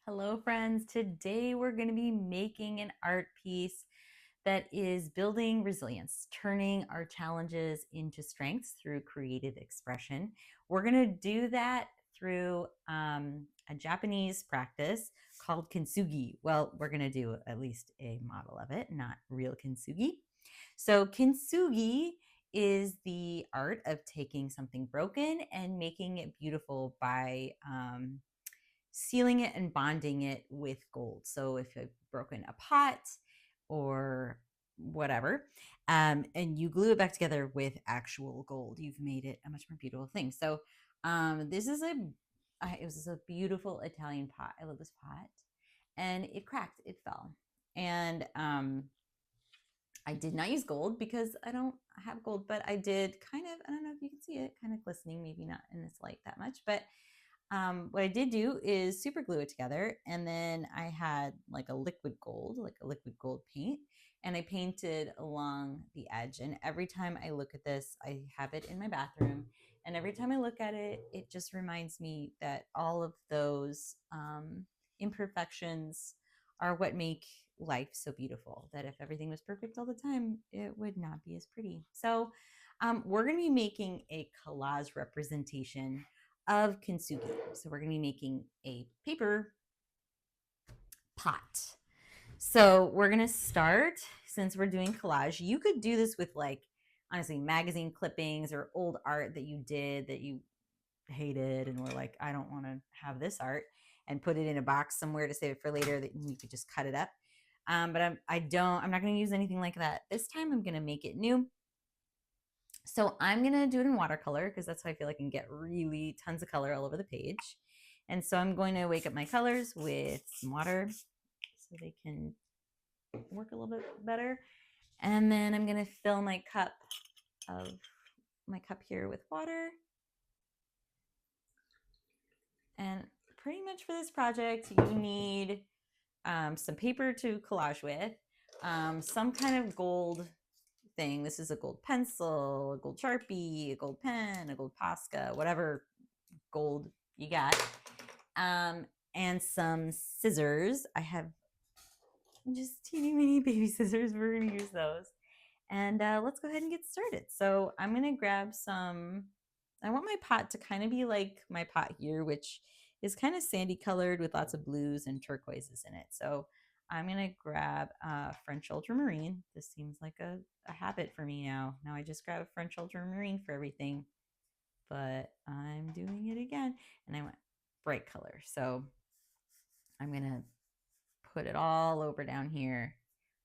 Hello, friends. Today we're going to be making an art piece that is building resilience, turning our challenges into strengths through creative expression. We're going to do that through a Japanese practice called Kintsugi. Well, we're going to do at least a model of it, not real Kintsugi. So, Kintsugi is the art of taking something broken and making it beautiful by sealing it and bonding it with gold. So if you've broken a pot or whatever, and you glue it back together with actual gold, you've made it a much more beautiful thing. So this is it was a beautiful Italian pot. I love this pot, and it cracked. It fell, and I did not use gold because I don't have gold, but I did kind of, I don't know if you can see it, kind of glistening, maybe not in this light that much, but what I did do is super glue it together. And then I had like a liquid gold paint. And I painted along the edge. And every time I look at this, I have it in my bathroom. And every time I look at it, it just reminds me that all of those imperfections are what make life so beautiful. That if everything was perfect all the time, it would not be as pretty. So, we're going to be making a collage representation of kintsugi. So we're going to be making a paper pot. So we're going to start, since we're doing collage, you could do this with like, honestly, magazine clippings or old art that you did that you hated and were like, I don't want to have this art, and put it in a box somewhere to save it for later that you could just cut it up. But I'm not going to use anything like that. This time I'm going to make it new. So I'm going to do it in watercolor because that's how I feel I can get really tons of color all over the page. And so I'm going to wake up my colors with some water so they can work a little bit better. And then I'm going to fill my cup here with water. And pretty much for this project, you need some paper to collage with, some kind of gold thing. This is a gold pencil, a gold Sharpie, a gold pen, a gold Posca, whatever gold you got, and some scissors. I have just teeny mini baby scissors. We're going to use those. And let's go ahead and get started. So I'm going to grab some. I want my pot to kind of be like my pot here, which is kind of sandy colored with lots of blues and turquoises in it. So I'm going to grab French ultramarine. This seems like a habit for me now. Now I just grab French ultramarine for everything, but I'm doing it again. And I want bright color. So I'm going to put it all over down here.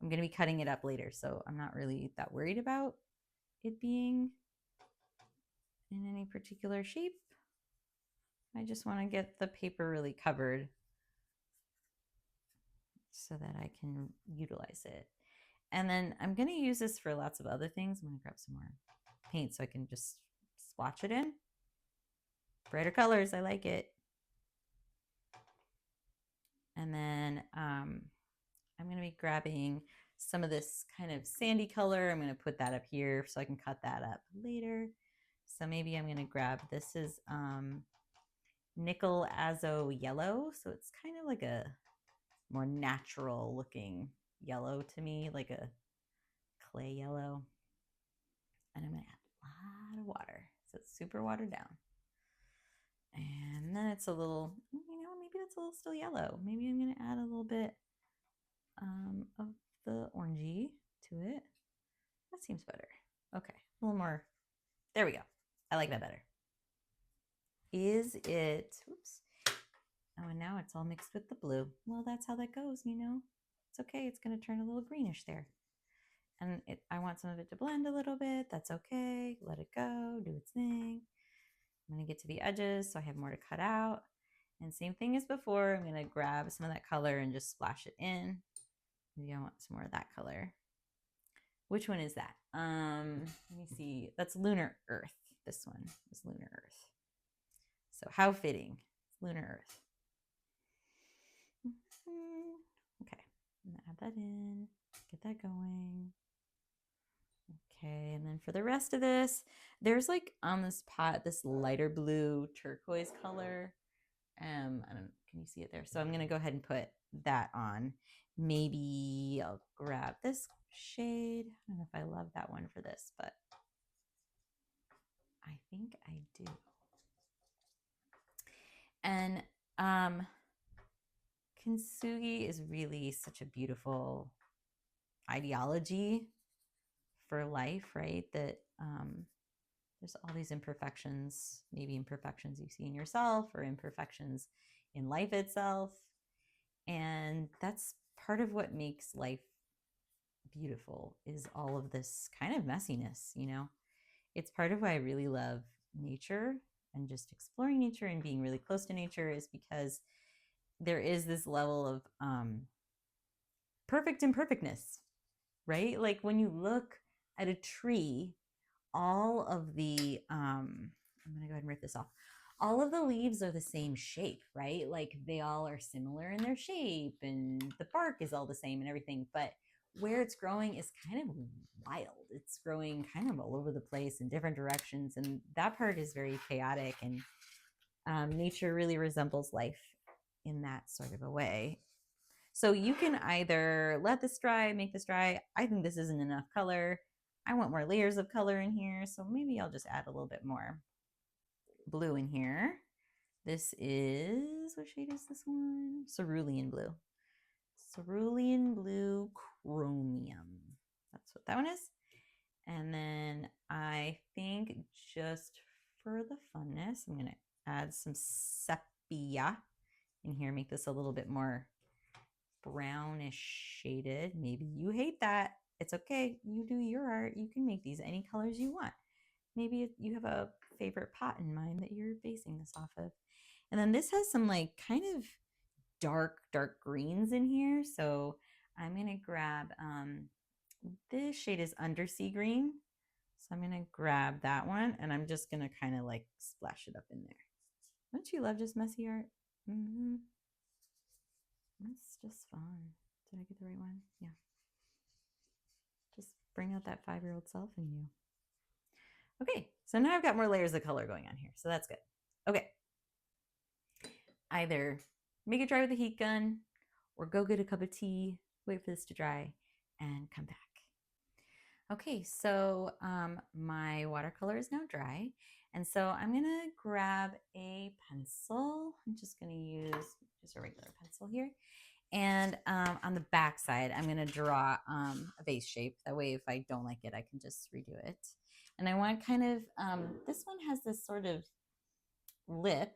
I'm going to be cutting it up later, so I'm not really that worried about it being in any particular shape. I just want to get the paper really covered so that I can utilize it. And then I'm going to use this for lots of other things. I'm going to grab some more paint so I can just splotch it in. Brighter colors, I like it. And then I'm going to be grabbing some of this kind of sandy color. I'm going to put that up here so I can cut that up later. So maybe I'm going to grab, this is nickel azo yellow. So it's kind of like a more natural looking yellow to me, like a clay yellow. And I'm going to add a lot of water. So it's super watered down. And then it's a little, maybe that's a little still yellow. Maybe I'm going to add a little bit of the orangey to it. That seems better. Okay, a little more. There we go. I like that better. Is it, oops. Oh, and now it's all mixed with the blue. Well, that's how that goes, It's okay. It's going to turn a little greenish there. And I want some of it to blend a little bit. That's okay. Let it go. Do its thing. I'm going to get to the edges so I have more to cut out. And same thing as before. I'm going to grab some of that color and just splash it in. Maybe I want some more of that color. Which one is that? Let me see. That's Lunar Earth. This one is Lunar Earth. So how fitting. It's Lunar Earth. Okay. I'm going to add that in. Get that going. Okay, and then for the rest of this, there's like on this pot this lighter blue turquoise color. I don't know, can you see it there. So I'm going to go ahead and put that on. Maybe I'll grab this shade. I don't know if I love that one for this, but I think I do. And Kintsugi is really such a beautiful ideology for life, right? That there's all these imperfections, maybe imperfections you see in yourself or imperfections in life itself. And that's part of what makes life beautiful, is all of this kind of messiness, you know? It's part of why I really love nature and just exploring nature and being really close to nature, is because there is this level of perfect imperfectness, right? Like when you look at a tree, all of the I'm gonna go ahead and rip this off. All of the leaves are the same shape, right? Like they all are similar in their shape, and the bark is all the same and everything. But where it's growing is kind of wild. It's growing kind of all over the place in different directions, and that part is very chaotic. And nature really resembles life in that sort of a way. So you can either let this dry, make this dry. I think this isn't enough color. I want more layers of color in here, so maybe I'll just add a little bit more blue in here. This is, what shade is this one? Cerulean blue. Cerulean blue chromium. That's what that one is. And then I think just for the funness, I'm going to add some sepia in here, make this a little bit more brownish shaded. Maybe you hate that. It's okay. You do your art. You can make these any colors you want. Maybe you have a favorite pot in mind that you're basing this off of. And then this has some like kind of dark greens in here. So I'm going to grab, this shade is undersea green. So I'm going to grab that one, and I'm just going to kind of like splash it up in there. Don't you love just messy art? Mm-hmm. That's just fun. Did I get the right one? Yeah. Just bring out that 5-year-old self in you. Okay, so now I've got more layers of color going on here, so that's good. Okay. Either make it dry with a heat gun, or go get a cup of tea, wait for this to dry, and come back. Okay, so my watercolor is now dry, and so I'm gonna grab a pencil. I'm just gonna use just a regular pencil here. And on the back side, I'm going to draw a vase shape. That way, if I don't like it, I can just redo it. And I want kind of, this one has this sort of lip,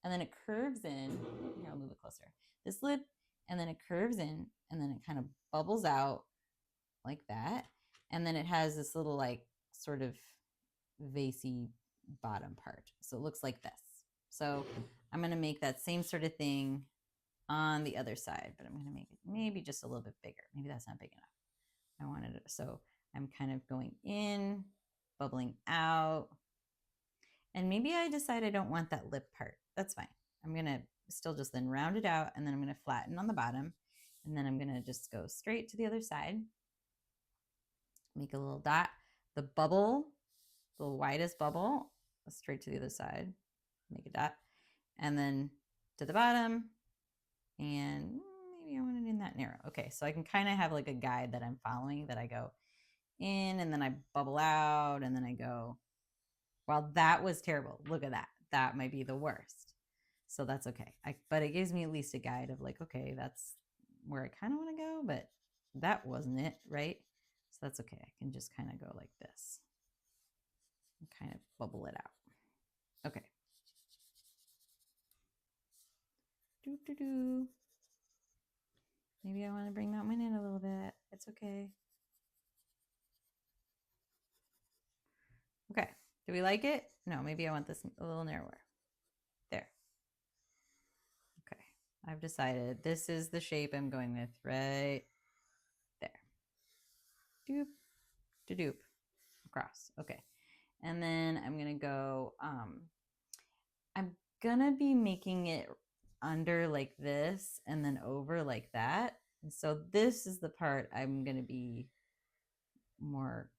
and then it curves in. Here, I'll move it closer. This lip, and then it curves in, and then it kind of bubbles out like that. And then it has this little like sort of vasey bottom part. So it looks like this. So I'm going to make that same sort of thing on the other side, but I'm going to make it maybe just a little bit bigger. Maybe that's not big enough. I wanted it, so I'm kind of going in, bubbling out, and maybe I decide I don't want that lip part. That's fine. I'm going to still just then round it out, and then I'm going to flatten on the bottom, and then I'm going to just go straight to the other side, make a little dot. The bubble, the widest bubble, straight to the other side, make a dot, and then to the bottom, and maybe I want it in that narrow. Okay, so I can kind of have like a guide that I'm following, that I go in and then I bubble out and then I go, well, that was terrible. Look at that. That might be the worst. So that's okay. But it gives me at least a guide of like, okay, that's where I kind of want to go, but that wasn't it, right? So that's okay. I can just kind of go like this and kind of bubble it out. Okay. Doo-doo-doo. Maybe I want to bring that one in a little bit. It's okay. Okay. Do we like it? No, maybe I want this a little narrower. There. Okay. I've decided this is the shape I'm going with right there. Doop, doop, across. Okay. And then I'm going to go, I'm going to be making it under like this and then over like that. And so this is the part I'm going to be more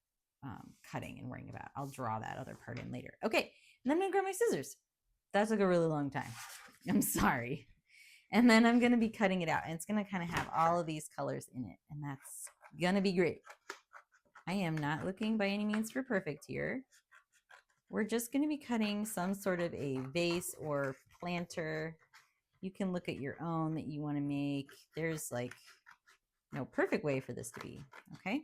cutting and worrying about. I'll draw that other part in later. Okay, and then I'm gonna grab my scissors. That took a really long time. I'm sorry. And then I'm going to be cutting it out, and it's going to kind of have all of these colors in it, and that's going to be great. I am not looking by any means for perfect here. We're just going to be cutting some sort of a vase or planter. You can look at your own that you want to make. There's like no perfect way for this to be, okay?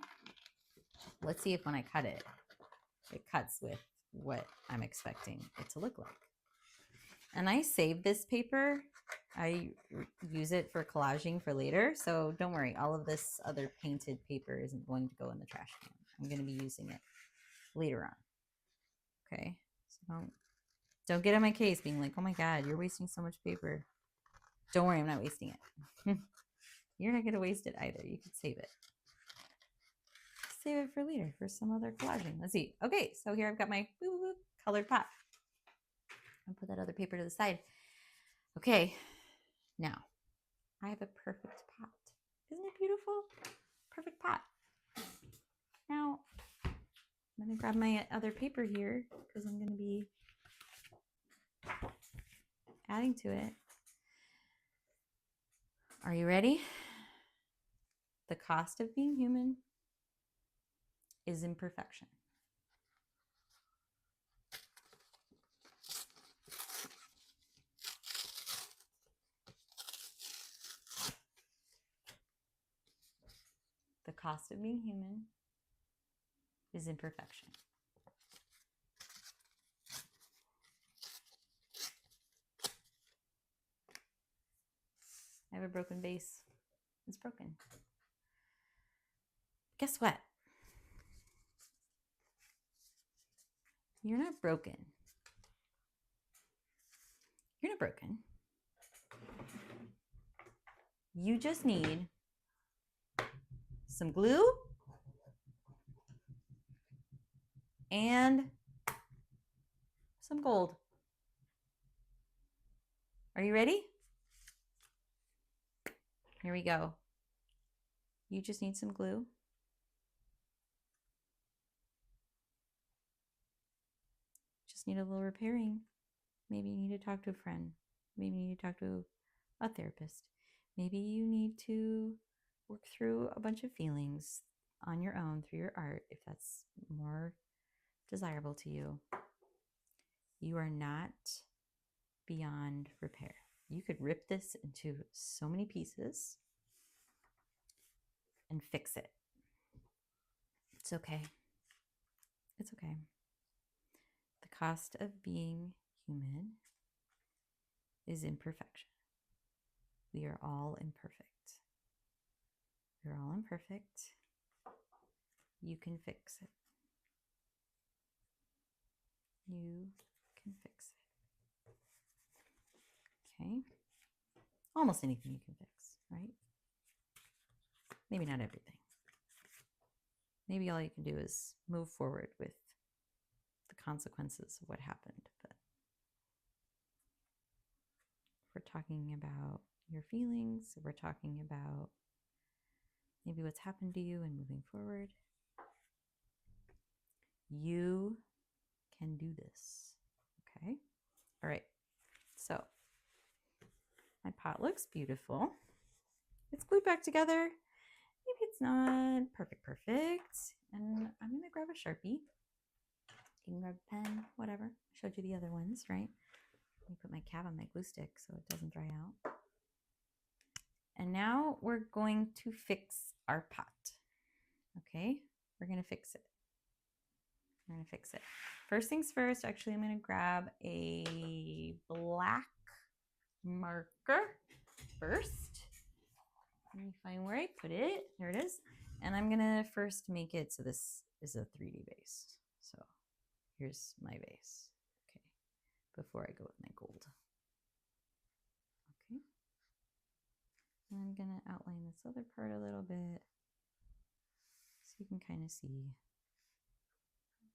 Let's see if when I cut it, it cuts with what I'm expecting it to look like. And I saved this paper. I use it for collaging for later, so don't worry. All of this other painted paper isn't going to go in the trash can. I'm going to be using it later on. Okay, so don't get on my case being like, oh my God, you're wasting so much paper. Don't worry, I'm not wasting it. You're not going to waste it either. You could save it. Save it for later for some other collaging. Let's see. Okay, so here I've got my colored pot. I'll put that other paper to the side. Okay, now I have a perfect pot. Isn't it beautiful? Perfect pot. Now I'm going to grab my other paper here because I'm going to be adding to it. Are you ready? The cost of being human is imperfection. The cost of being human is imperfection. I have a broken vase. It's broken. Guess what? You're not broken. You're not broken. You just need some glue and some gold. Are you ready? Here we go. You just need some glue. Just need a little repairing. Maybe you need to talk to a friend. Maybe you need to talk to a therapist. Maybe you need to work through a bunch of feelings on your own through your art if that's more desirable to you. You are not beyond repair. You could rip this into so many pieces and fix it. It's okay. It's okay. The cost of being human is imperfection. We are all imperfect. We're all imperfect. You can fix it. You can fix it. Okay? Almost anything you can fix, right? Maybe not everything. Maybe all you can do is move forward with the consequences of what happened. But if we're talking about your feelings, if we're talking about maybe what's happened to you and moving forward, you can do this. Okay? All right. So my pot looks beautiful. It's glued back together. Maybe it's not perfect. And I'm going to grab a Sharpie. You can grab a pen, whatever. I showed you the other ones, right? Let me put my cap on my glue stick so it doesn't dry out. And now we're going to fix our pot. Okay? We're going to fix it. We're going to fix it. First things first, actually, I'm going to grab a black marker first. Let me find where I put it. There it is. And I'm going to first make it so this is a 3D base. So here's my base. Okay. Before I go with my gold. Okay. And I'm going to outline this other part a little bit so you can kind of see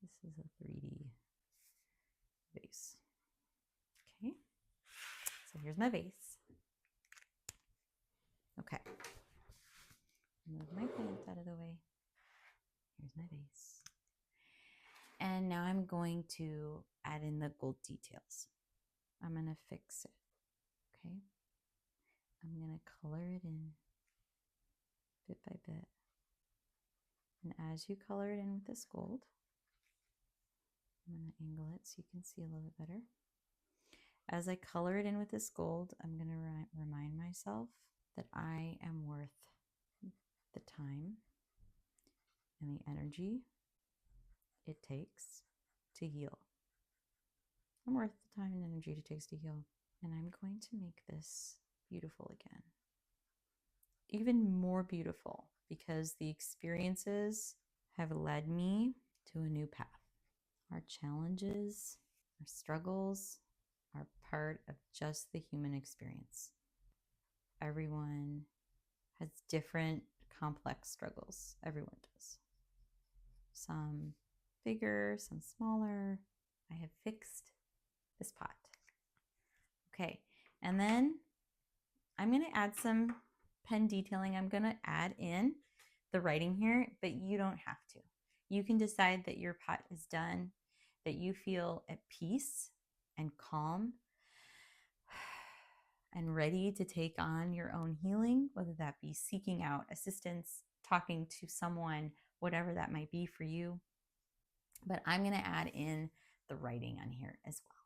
this is a 3D vase. Okay. So here's my vase. Okay. Move my plant out of the way. Here's my vase. And now I'm going to add in the gold details. I'm going to fix it. Okay. color it in bit by bit. And as you color it in with this gold, I'm going to angle it so you can see a little bit better. As I color it in with this gold, I'm going to remind myself that I am worth the time and the energy it takes to heal. I'm worth the time and energy it takes to heal. And I'm going to make this beautiful again. Even more beautiful, because the experiences have led me to a new path. Our challenges, our struggles are part of just the human experience. Everyone has different complex struggles. Everyone does. Some bigger, some smaller. I have fixed this pot. Okay, and then I'm going to add some pen detailing. I'm going to add in the writing here, but you don't have to. You can decide that your pot is done, that you feel at peace and calm and ready to take on your own healing, whether that be seeking out assistance, talking to someone, whatever that might be for you. But I'm going to add in the writing on here as well.